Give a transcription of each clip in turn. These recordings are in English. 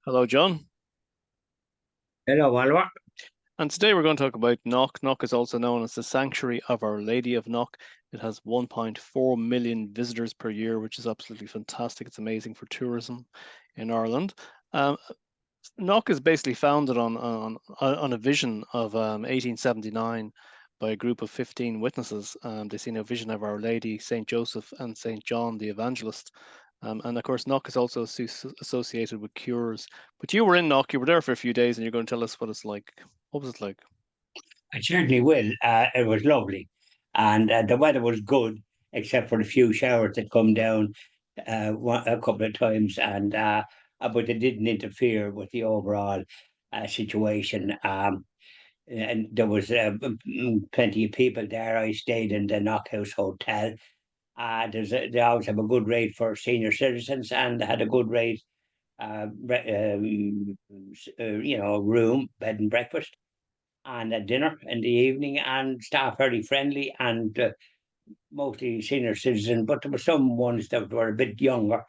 Hello, John. Hello, Oliver. And today we're going to talk about Knock. Knock is also known as the Sanctuary of Our Lady of Knock. It has 1.4 million visitors per year, which is absolutely fantastic. It's amazing for tourism in Ireland. Um, Knock is basically founded on a vision of 1879 by a group of 15 witnesses. They seen a vision of Our Lady, Saint Joseph, and Saint John the Evangelist. And of course, Knock is also associated with cures. But you were in Knock, you were there for a few days, and you're going to tell us what it's like. What was it like? I certainly will. It was lovely, and the weather was good, except for the few showers that come down a couple of times, and but they didn't interfere with the overall situation. And there was plenty of people there. I stayed in the Knockhouse Hotel. They always have a good rate for senior citizens, and they had a good rate, room, bed and breakfast and a dinner in the evening, and staff very friendly and mostly senior citizen, but there were some ones that were a bit younger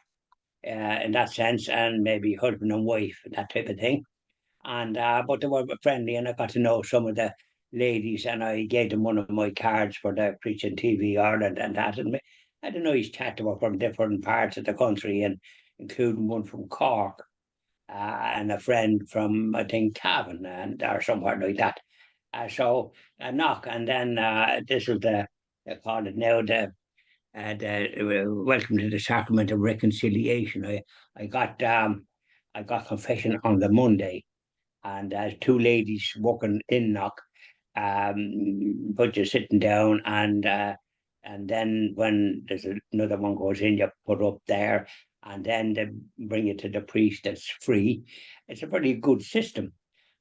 in that sense, and maybe husband and wife, that type of thing. And but they were friendly, and I got to know some of the ladies, and I gave them one of my cards for the Preaching TV Ireland and that, and we had a nice chat. They were from different parts of the country, and including one from Cork. And a friend from, I think, Cavan and or somewhere like that. So a knock, and then this is they call it now the welcome to the sacrament of reconciliation. I got confession on the Monday, and two ladies walking in knock, but you're sitting down, and then when there's another one goes in, you put up there, and then they bring you to the priest. That's free. It's a pretty good system,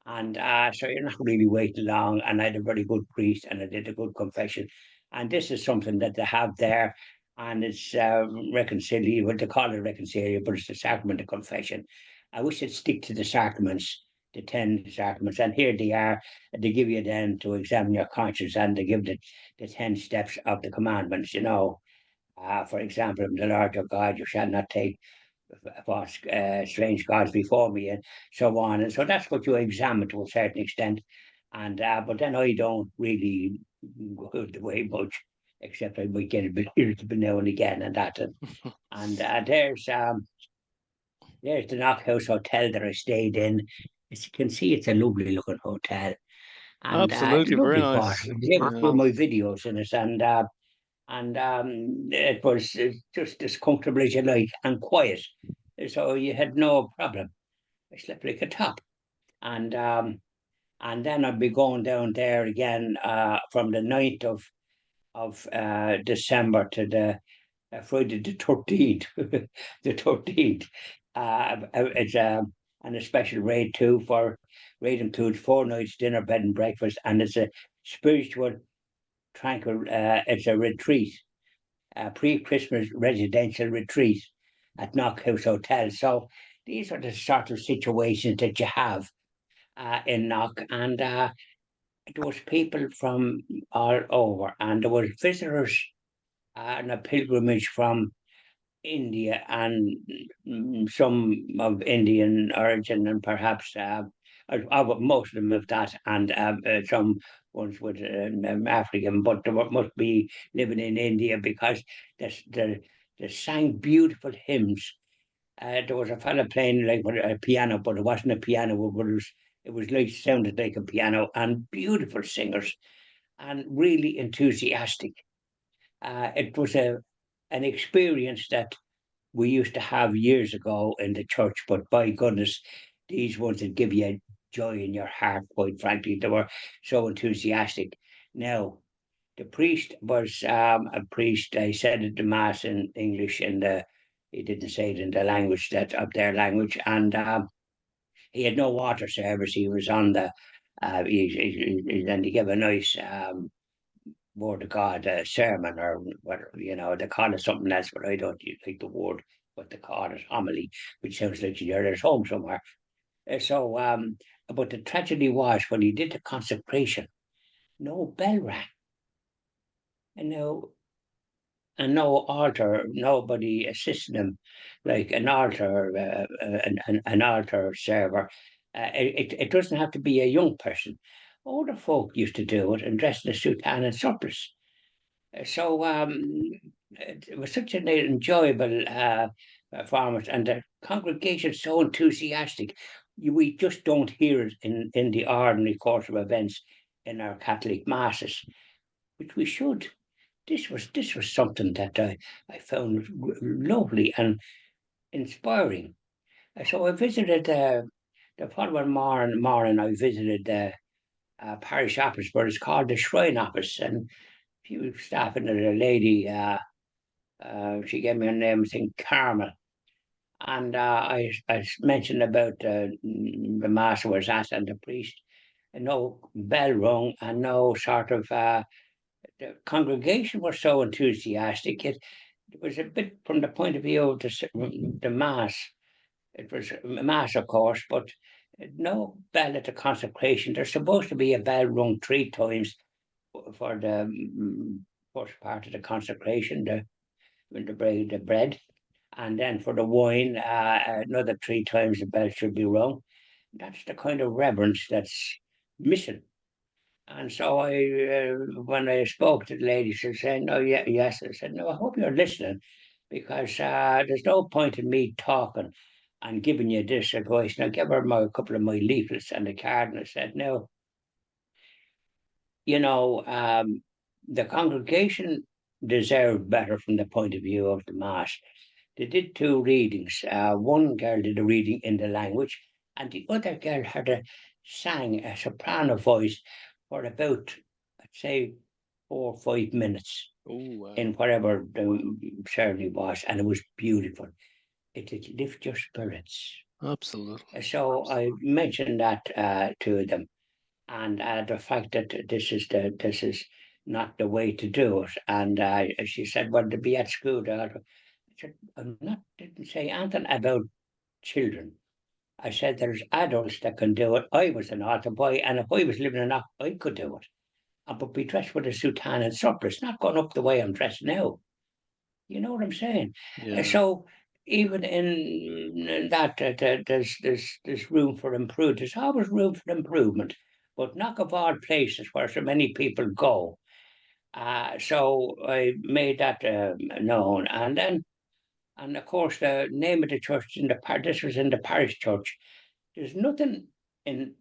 and so you're not really waiting long. And I had a very good priest, and I did a good confession. And this is something that they have there, and it's reconciliation. What they call it reconciliation, but it's the sacrament of confession. I wish it'd stick to the sacraments, the 10 sacraments, and here they are. They give you then to examine your conscience, and they give the 10 steps of the commandments. For example, the Lord your God, you shall not take false, strange gods before me, and so on. And so that's what you examine to a certain extent. And but then I don't really go the way much, except I might get a bit irritable now and again, and that. And there's the Knock House Hotel that I stayed in. As you can see, it's a lovely looking hotel, and Absolutely, very lovely part. nice. I was able to Yeah. do my videos in it, and it was just as comfortable as you like and quiet. So you had no problem. I slept like a top. And and then I'd be going down there again from the 9th of December to the Friday the 13th. The 13th. It's and a special rate too for rate includes 4 nights dinner, bed and breakfast, and it's a spiritual tranquil. It's a retreat, a pre-Christmas residential retreat at Knock House Hotel. So these are the sort of situations that you have in Knock, and there was people from all over, and there was visitors and a pilgrimage from India and some of Indian origin, and perhaps most of them of that, and some ones with African, but must be living in India because they sang beautiful hymns. There was a fella playing like with a piano, but it wasn't a piano, but it was like sounded like a piano, and beautiful singers and really enthusiastic. It was an experience that we used to have years ago in the church, but by goodness, these ones that give you joy in your heart, quite frankly, they were so enthusiastic. Now, the priest was a priest. I said it the mass in English, and he didn't say it in the language that of their language, and he had no water service. He was on the and he gave a nice word of God sermon or whatever, they call it something else, but I don't like the word, but they call it homily, which sounds like you're at home somewhere. So, but the tragedy was when he did the consecration, no bell rang. And now and no altar, nobody assisting him, like an altar, an altar server. It doesn't have to be a young person. Older folk used to do it and dress in a soutane and surplice. So it was such an enjoyable performance, and the congregation so enthusiastic. We just don't hear it in the ordinary course of events in our Catholic masses, which we should. This was something that I found lovely and inspiring. So I visited the following morning. I visited the parish office, but it's called the Shrine Office, and a few staff and a lady. She gave me her name, I think Carmel, and I mentioned about the mass I was at and the priest. And no bell rung, and no sort of the congregation were so enthusiastic. It was a bit from the point of view of the mass. It was a mass, of course, but no bell at the consecration. There's supposed to be a bell rung 3 times for the first part of the consecration, the bread, and then for the wine, another 3 times the bell should be rung. That's the kind of reverence that's missing. And so when I spoke to the lady, she said, "No, yeah, yes." I said, "No, I hope you're listening, because there's no point in me talking and giving you this advice." And I gave her a couple of my leaflets and a card, and I said, "No, you know, the congregation deserved better from the point of view of the mass. They did 2 readings. One girl did a reading in the language, and the other girl sang a soprano voice for about, I'd say, 4 or 5 minutes Oh, wow. in whatever the ceremony was, and it was beautiful. It did lift your spirits. Absolutely. So I Absolutely. mentioned that to them, and the fact that this is not the way to do it. And she said, "Well, to be at school." I said, "I'm not didn't say anything about children. I said there's adults that can do it. I was an altar boy, and if I was living in that, I could do it. But be dressed with a soutane and surplice, not going up the way I'm dressed now. You know what I'm saying?" Yeah. So even in that, there's room for improvement. There's always room for improvement, but not of all places where so many people go. So I made that known, and then, and of course, the name of the church in the this was in the parish church. There's nothing in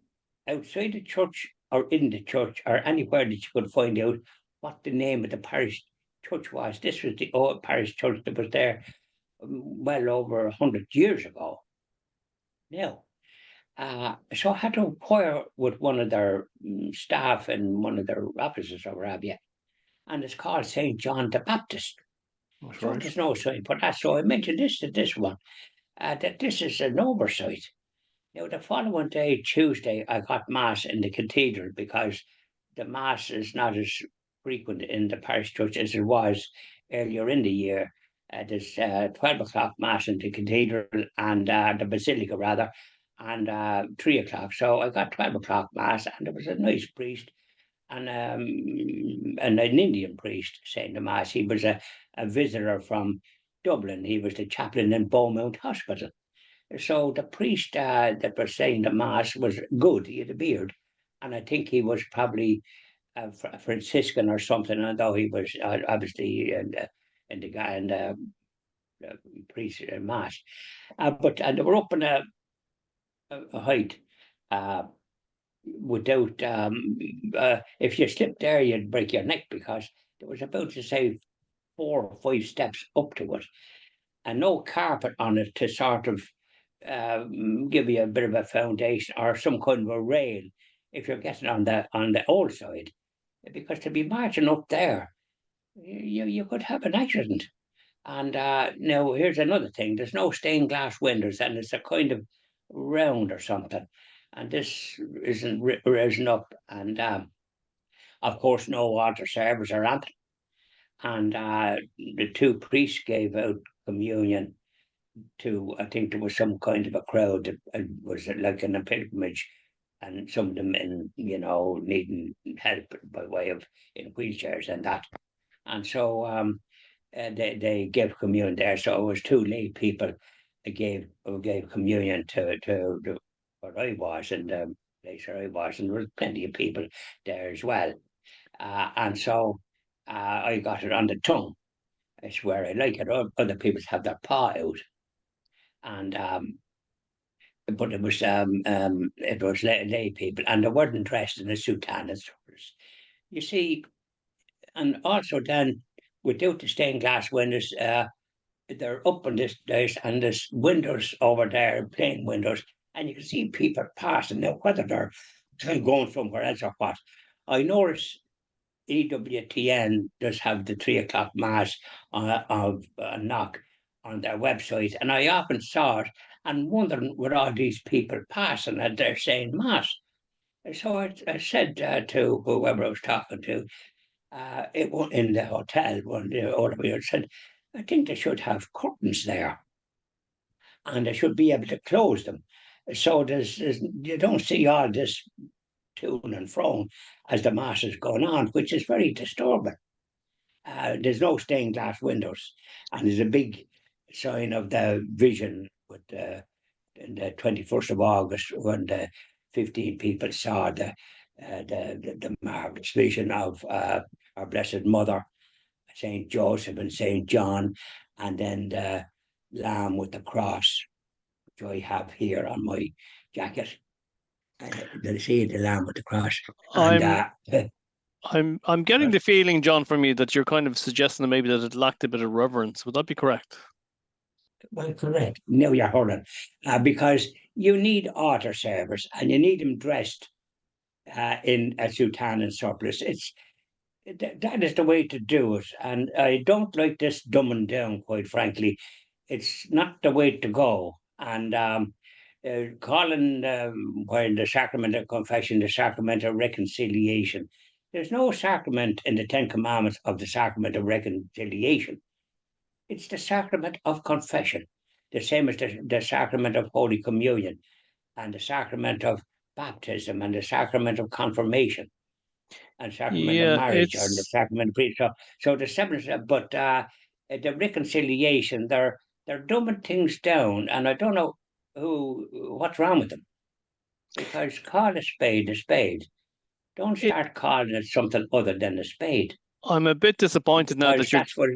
outside the church or in the church or anywhere that you could find out what the name of the parish church was. This was the old parish church that was there well over 100 years ago. Now, so I had to inquire with one of their staff in one of their offices over Abia, and it's called St. John the Baptist. That's So right. there's no sign for that. So I mentioned this to this one, that this is an oversight. Now, the following day, Tuesday, I got Mass in the cathedral, because the Mass is not as frequent in the parish church as it was earlier in the year. There's 12 o'clock Mass in the cathedral, and the basilica, rather, and 3 o'clock. So I got 12 o'clock Mass, and there was a nice priest and an Indian priest saying the Mass. He was a visitor from Dublin. He was the chaplain in Beaumont Hospital. So the priest that was saying the mass was good. He had a beard, and I think he was probably a Franciscan or something. Although he was obviously in the guy in the priest mass, but and they were up in a height. Uh, Without if you slipped there, you'd break your neck, because there was about to say 4 or 5 steps up to it, and no carpet on it to sort of give you a bit of a foundation or some kind of a rail if you're getting on the old side. Because to be marching up there, you could have an accident. And now here's another thing: there's no stained glass windows, and it's a kind of round or something. And this isn't risen up, and of course, no water service or anything. And the 2 priests gave out communion to, I think there was some kind of a crowd that was like in a pilgrimage, and some of them needing help by way of in wheelchairs and that. And so they gave communion there. So it was two lay people that gave communion to where I was and the place where I was, and there was plenty of people there as well. And so I got it on the tongue. It's where I like it. Other people have their paw out, and but it was lay people, and they weren't dressed in a soutane. You see, and also then without the stained glass windows, they're up on this place, and there's windows over there, plain windows, and you can see people passing. Now, whether they're going somewhere else or what, I notice EWTN does have the 3 o'clock mass of knock on their website, and I often saw it and wondering what all these people passing and they're saying mass. So I said to whoever I was talking to, it was in the hotel one day, over here, said, I think they should have curtains there and they should be able to close them. So there's you don't see all this to and fro as the mass is going on, which is very disturbing. There's no stained glass windows, and there's a big sign of the vision with the 21st of August when the 15 people saw the marvelous vision of our Blessed Mother, Saint Joseph and Saint John, and then the Lamb with the cross, which I have here on my jacket. The see the Lamb with the cross, and I'm I'm getting the feeling, John, from you that you're kind of suggesting that maybe that it lacked a bit of reverence. Would that be correct? well, correct. Now you're hurling, because you need altar servers and you need them dressed in a soutane and surplice. That is the way to do it, and I don't like this dumbing down. Quite frankly, it's not the way to go. And calling when the sacrament of confession, the sacrament of reconciliation. There's no sacrament in the Ten Commandments of the sacrament of reconciliation. It's the sacrament of confession, the same as the sacrament of Holy Communion and the sacrament of baptism and the sacrament of confirmation and sacrament of Yeah, marriage or the it's sacrament of priest. So the seven, but the reconciliation, they're dumbing things down, and I don't know what's wrong with them because call a spade a spade. Don't it. start calling it something other than a spade I'm a bit disappointed now because that you're. that's what.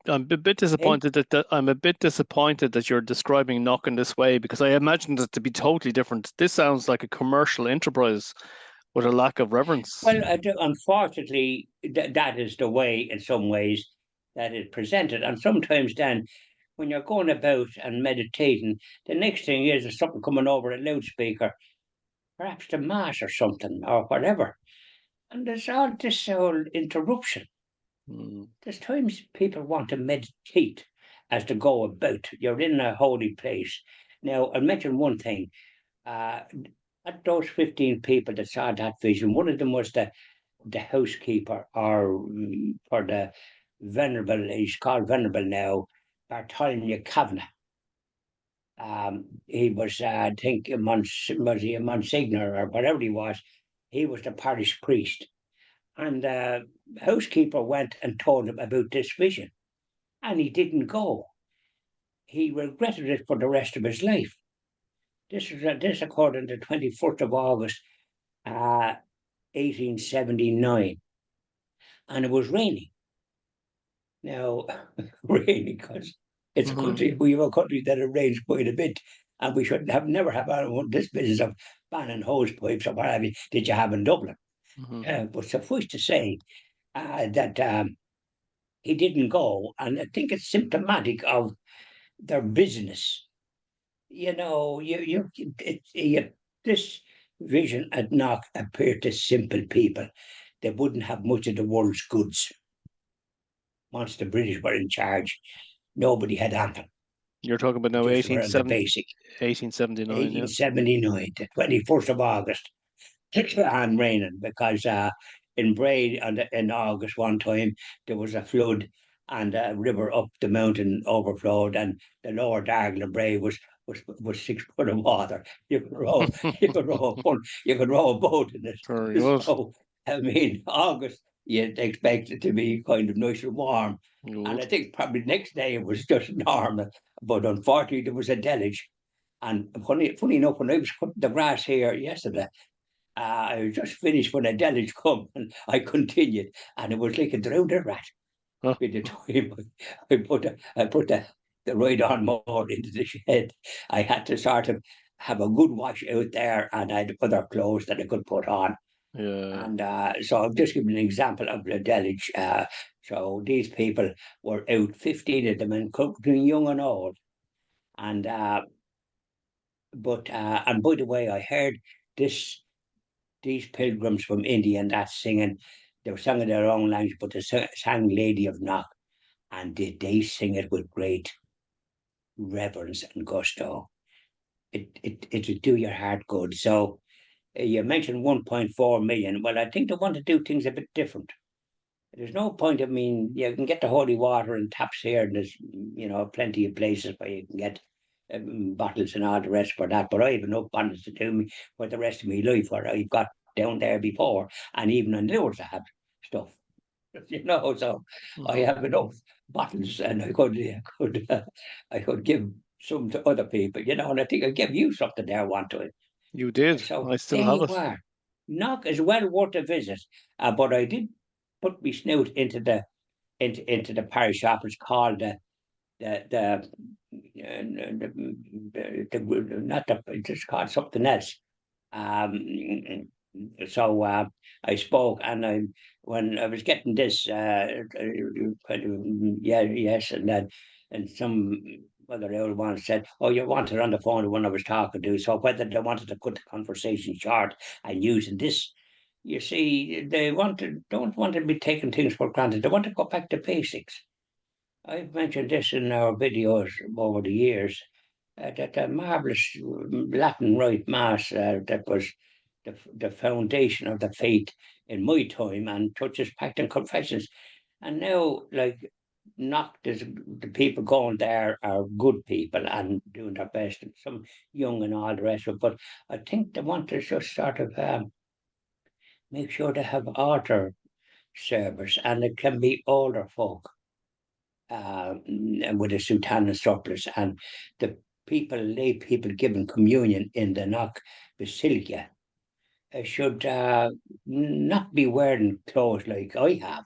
I'm a bit Eh? disappointed that I'm a bit disappointed that you're describing knock in this way because I imagined it to be totally different. This sounds like a commercial enterprise with a lack of reverence. Well, unfortunately, that is the way, in some ways, that is presented. And sometimes then, when you're going about and meditating, the next thing is there's something coming over a loudspeaker, perhaps the mass or something, or whatever. And there's all this whole interruption. Mm. There's times people want to meditate as to go about. You're in a holy place. Now, I'll mention one thing. Uh, at those 15 people that saw that vision, one of them was the housekeeper, or for the venerable, he's called venerable now, Bartholomew Kavanagh. He was, I think, was he a Monsignor or whatever he was. He was the parish priest. And the housekeeper went and told him about this vision, and he didn't go. He regretted it for the rest of his life. This according to 21st of August, 1879, and it was raining. Now, raining because it's a Hmm. country. We have a country that it rains quite a bit, and we should have never have this business of banning hose pipes or what have you. Did you have in Dublin? Hmm. But suffice to say that he didn't go, and I think it's symptomatic of their business. You know, this vision at Knock appeared to simple people. They wouldn't have much of the world's goods. Once the British were in charge, nobody had anything. You're talking about now Just were the basic. 1879, yeah. 1879, the 21st of August, and raining because in Braid in August one time there was a flood and a river up the mountain overflowed and the lower Dargle of Braid was 6 foot of water. You could row a boat in it. Very good. So I mean August. you'd expect it to be kind of nice and warm. You And I would. think probably the next day it was just normal. But unfortunately, there was a deluge. And funny enough, when I was cutting the grass here yesterday, I was just finished when a deluge come and I continued. And it was like a drowned rat Huh? by the time I put the ride on mower into the shed. I had to sort of have a good wash out there, and I had other clothes that I could put on. Yeah. And so I've just given an example of the deluge. So these people were out, 15 of them, including young and old. And and by the way, I heard this these pilgrims from India and that singing. They were singing their own language, but they sang "Lady of Knock," and they sing it with great reverence and gusto. It'll do your heart good. So you mentioned 1.4 million. Well, I think they want to do things a bit different. There's no point. I mean, you can get the holy water in taps here, and there's plenty of places where you can get bottles and all the rest for that. But I have enough bottles to do me for the rest of my life. Where I've got down there before, and even in Lewis I have stuff. So I Hmm. have enough bottles, and I could give some to other people. And I think I give you something there one time. You did. So I still there have you it. are. Knock is well worth a visit. But I did put my snoot into the parish office called the, not the it's just called something else. Um, so I spoke, and when I was getting this, yeah, yes, and then and some other old one said, "Oh, you wanted on the phone when I was talking to." So whether they wanted to cut the conversation short and using this, you see, don't want to be taking things for granted. They want to go back to basics. I've mentioned this in our videos over the years, that the marvelous Latin Rite Mass that was the foundation of the faith in my time and touches pact and confessions. And now, like, not the people going there are good people and doing their best, and some young and all the rest of it. But I think they want to just sort of make sure they have altar service, and it can be older folk with a sultan and surplice, and the lay people giving communion in the Knock Basilica should not be wearing clothes like I have,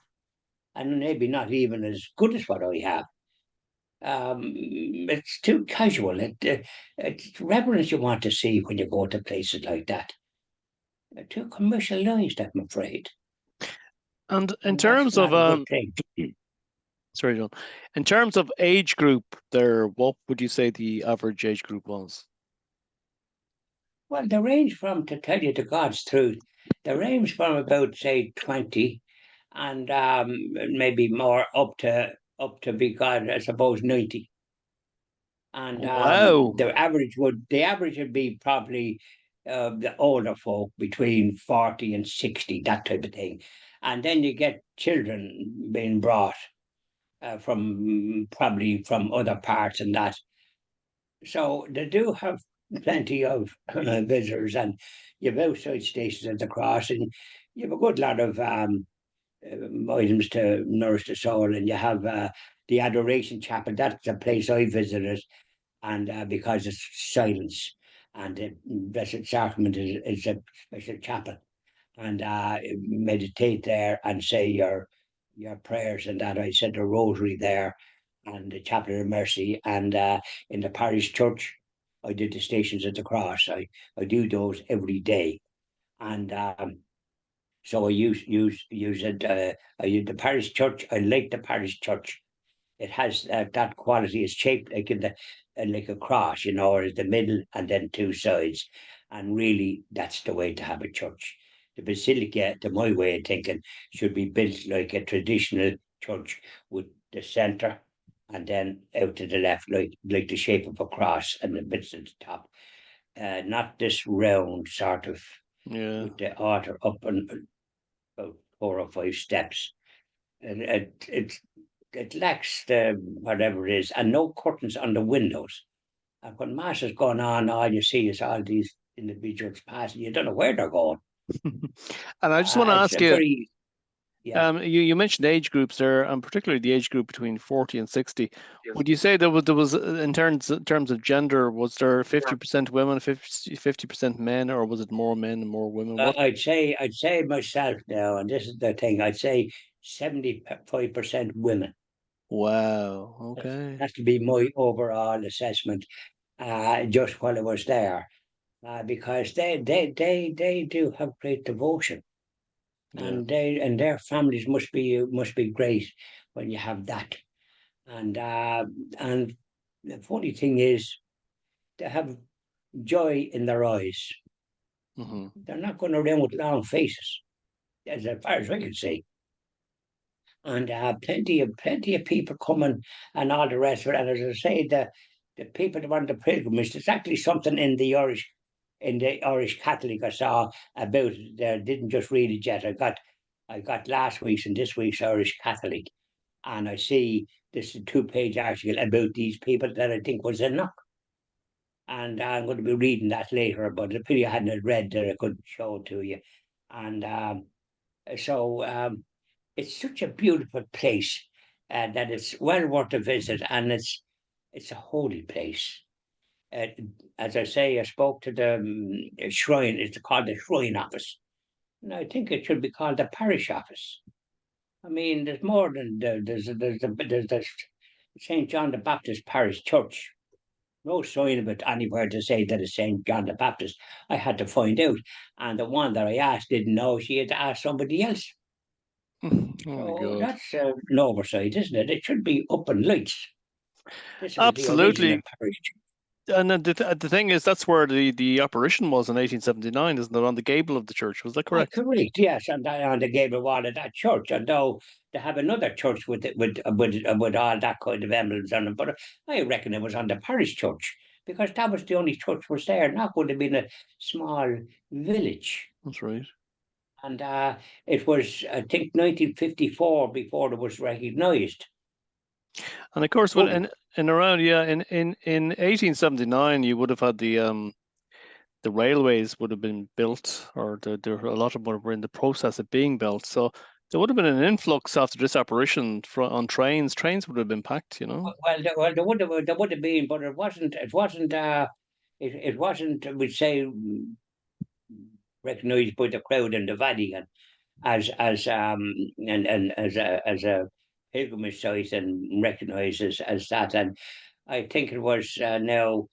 and maybe not even as good as what I have. It's too casual. It's reverence you want to see when you go to places like that. Too commercialized, I'm afraid, And in and that's terms of not a good thing. sorry, John. In terms of age group, there, what would you say the average age group was? Well, they range from, to tell you the God's truth, they range from about say 20, and maybe more up to be God, I suppose 90. And Wow. the average would be probably the older folk between 40 and 60, that type of thing. And then you get children being brought from probably from other parts and that. So they do have plenty of visitors, and you have outside stations at the cross, and you have a good lot of items to nourish the soul, and you have the Adoration Chapel. That's a place I visited, and because it's silence, and the Blessed Sacrament is a special chapel, and meditate there and say your prayers, and that I said the rosary there and the chapel of mercy, and in the parish church I did the stations of the cross. I do those every day, and so I use it. I use the parish church. I like the parish church. It has that quality. It's shaped like like a cross, or is the middle and then two sides. And really, that's the way to have a church. The basilica, to my way of thinking, should be built like a traditional church with the centre and then out to the left, like the shape of a cross and the bits at the top. Not this round sort of Yeah. with the altar up and about 4 or 5 steps. And it lacks the whatever it is, and no curtains on the windows. And when mass is going on, all you see is all these individuals passing. You don't know where they're going. And I just want to It's ask a you, very Yeah. You mentioned age groups there, and particularly the age group between 40 and 60. Would you say there was in terms of gender, was there 50% women, 50% men, or was it more men and more women? What? I'd say myself now, and this is the thing. I'd say 75% women. Wow. Okay. That to be my overall assessment. Just while I was there, because they do have great devotion, Yeah. and their families must be great when you have that. And the funny thing is, they have joy in their eyes. Hmm. They're not going around with long faces, as far as I can see. And plenty of people coming and all the rest of it. And as I say, the people that want the pilgrimage, there's actually something in the Irish Catholic I saw about it there. Didn't just read it yet. I got last week's and this week's Irish Catholic, and I see this 2-page article about these people that I think was enough. And I'm going to be reading that later, but the pity I hadn't read that I couldn't show it to you. And so it's such a beautiful place that it's well worth a visit, and it's a holy place. Uh, as I say, I spoke to the shrine. It's called the shrine office, and I think it should be called the parish office. I mean, there's more than there's the St. John the Baptist Parish Church. No sign of it anywhere to say that it's St. John the Baptist. I had to find out, and the one that I asked didn't know. She had to ask somebody else. Oh my So God. that's an oversight, isn't it? It should be up in lights. This was the original Absolutely. parish. And then the thing is, that's where the apparition was in 1879, isn't it? On the gable of the church. Was that Ah, correct? correct, yes, and on the gable wall of that church. And though they have another church with all that kind of emblems on it, but I reckon it was on the parish church because that was the only church was there. And that would have been a small village, That's right. and it was I think 1954 before it was recognised And of course, when fully. in around, yeah, in 1879, you would have had the railways would have been built, or a lot of them were in the process of being built. So there would have been an influx after this apparition on trains. Trains would have been packed, you know. Well, there would have been, but it wasn't. It wasn't. We'd say recognised by the crowd in the Vatican and as a pilgrimage site and recognised as that. And I think it was now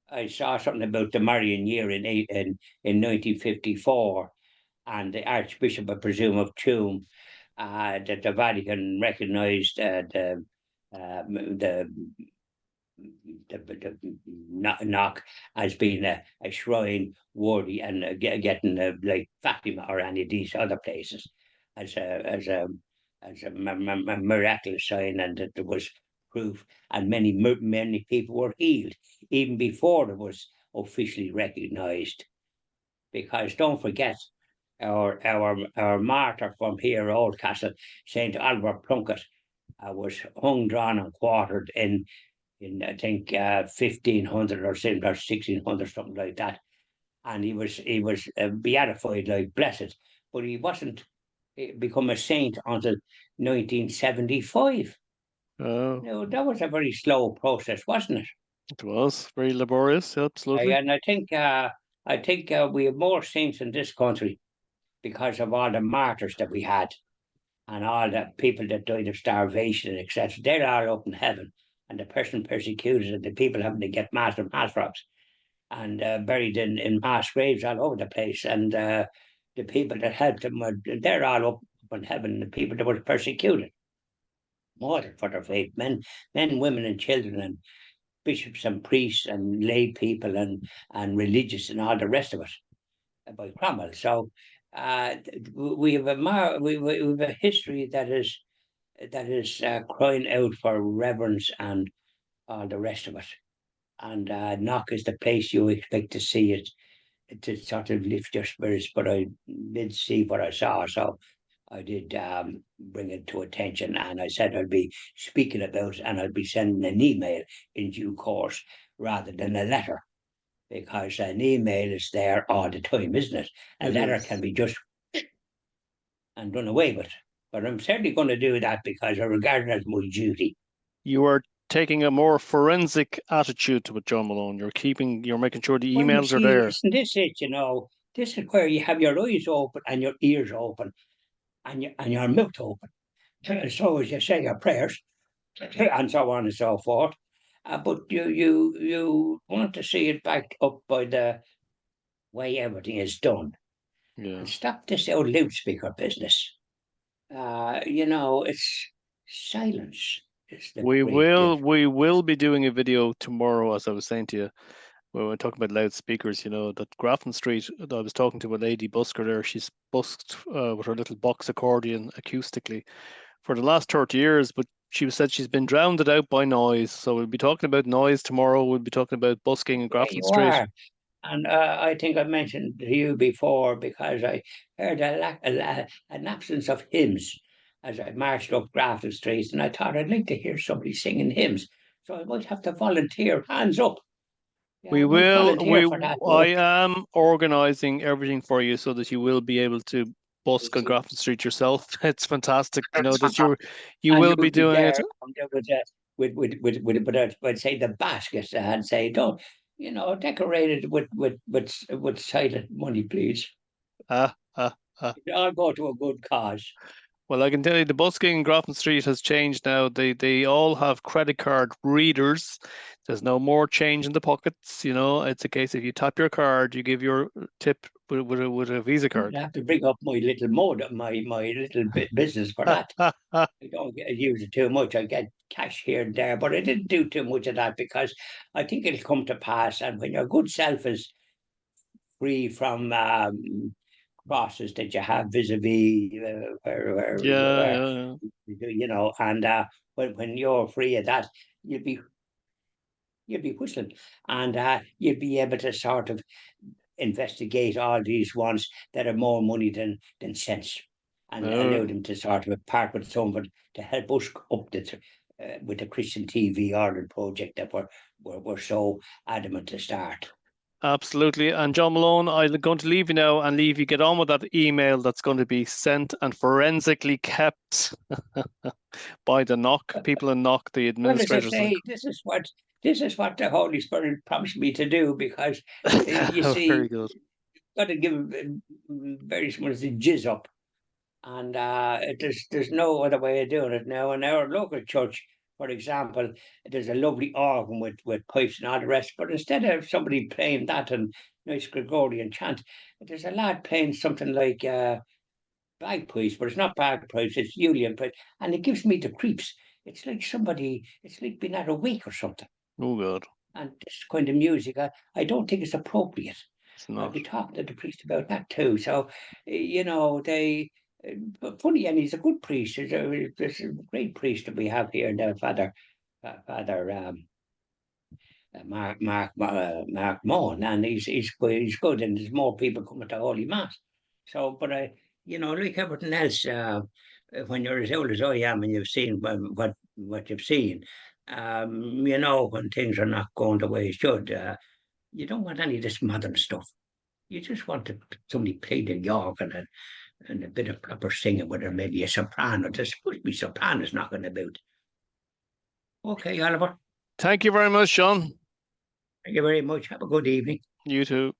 I saw something about the Marian year in 1954, and the Archbishop, I presume, of Tuam, that the Vatican recognised the knock as being a shrine worthy and getting like Fatima or any of these other places as a miraculous sign, and that there was proof, and many people were healed even before it was officially recognised. Because don't forget, our martyr from here, Oldcastle, Saint Albert Plunkett, was hung, drawn, and quartered in I think 1500 or 1600, something like that. And he was beatified, like blessed, but he wasn't become a saint until 1975. Oh, Now that was a very slow process, wasn't it? it was very laborious. Absolutely. And I think we have more saints in this country because of all the martyrs that we had and all the people that died of starvation, etc. They're all up in heaven, and the person persecuted and the people having to get mass props and buried in mass graves all over the place. And the people that helped them, they're all up in heaven. The people that were persecuted, martyred for their faith, men, women, and children, and bishops and priests and lay people and religious and all the rest of it by Cromwell. So we have we have a history that is crying out for reverence and all the rest of it. And Knock is the place you expect to see it to sort of lift your spirits. But I did see what I saw, so I did bring it to attention, and I said I'd be speaking about it, and I'd be sending an email in due course rather than a letter, because an email is there all the time, isn't it? A It letter can is. be just and done away with. But I'm certainly going to do that because I regard it as my duty. You are taking a more forensic attitude to it, John Malone. You're making sure the Well, you emails are see, there. isn't this it? This is where you have your eyes open and your ears open and your mouth open. So as you say your prayers and so on and so forth. But you want to see it backed up by the way everything is done. Yeah. And stop this old loudspeaker business. It's silence is the great gift. We will be doing a video tomorrow, as I was saying to you, where we're talking about loudspeakers. That Grafton Street, I was talking to a lady busker there. She's busked with her little box accordion acoustically for the last 30 years, but she said she's been drowned out by noise. So we'll be talking about noise tomorrow. We'll be talking about busking in There Grafton you Street. are. And I think I mentioned to you before because I heard an absence of hymns as I marched up Grafton Street, and I thought I'd like to hear somebody singing hymns. So I might have to volunteer. Hands up. Yeah, We I might will, volunteer we, for that. I But am organizing everything for you so that you will be able to busk on Grafton Street yourself. It's fantastic to know that you and will you be would be doing it. there with but say the baskets and say, don't decorated with silent money, please. Ah, ah, ah. I'll go to a good cause. Well, I can tell you the busking in Grafton Street has changed now. They all have credit card readers. There's no more change in the pockets. It's a case if you tap your card, you give your tip with a Visa I'm gonna card. have to bring up my little my little bit business for that. I don't use it too much. I get cash here and there, but I didn't do too much of that because I think it'll come to pass. And when your good self is free from crosses that you have vis-a-vis Yeah, where yeah, yeah. and when you're free of that, you'll be you'll be whistling, and you'll be able to sort of investigate all these ones that are more money than sense, and allow No, them to sort of part with someone to help us up with the Christian TV Ireland project that we're so adamant to start. absolutely. And John Malone, I'm going to leave you now and leave you get on with that email that's going to be sent and forensically kept by the knock people in knock, the Well, as I administrators. say, this is what the Holy Spirit promised me to do because you see, Very good. got to give very much the jizz up, and there's no other way of doing it now. In our local church, for example, there's a lovely organ with pipes and all the rest, but instead of somebody playing that and nice Gregorian chant, there's a lad playing something like bagpipes, but it's not bagpipes, it's Julian pipes, and it gives me the creeps. It's like being at a wake or something. Oh God, And this kind of music, I don't think it's appropriate. it's I'll not. be talking to the priest about that too. So, but funny, and he's a good priest. There's a great priest that we have here now, Father Mark Mohan, and he's good, and there's more people coming to Holy Mass. So, but like everything else, when you're as old as I am, and you've seen what you've seen, when things are not going the way it should, you don't want any of this modern stuff. You just want somebody play the organ and a bit of proper singing with her, maybe a soprano. There's supposed to be sopranos knocking about. Okay, Oliver. Thank you very much, John. Thank you very much. Have a good evening. You too.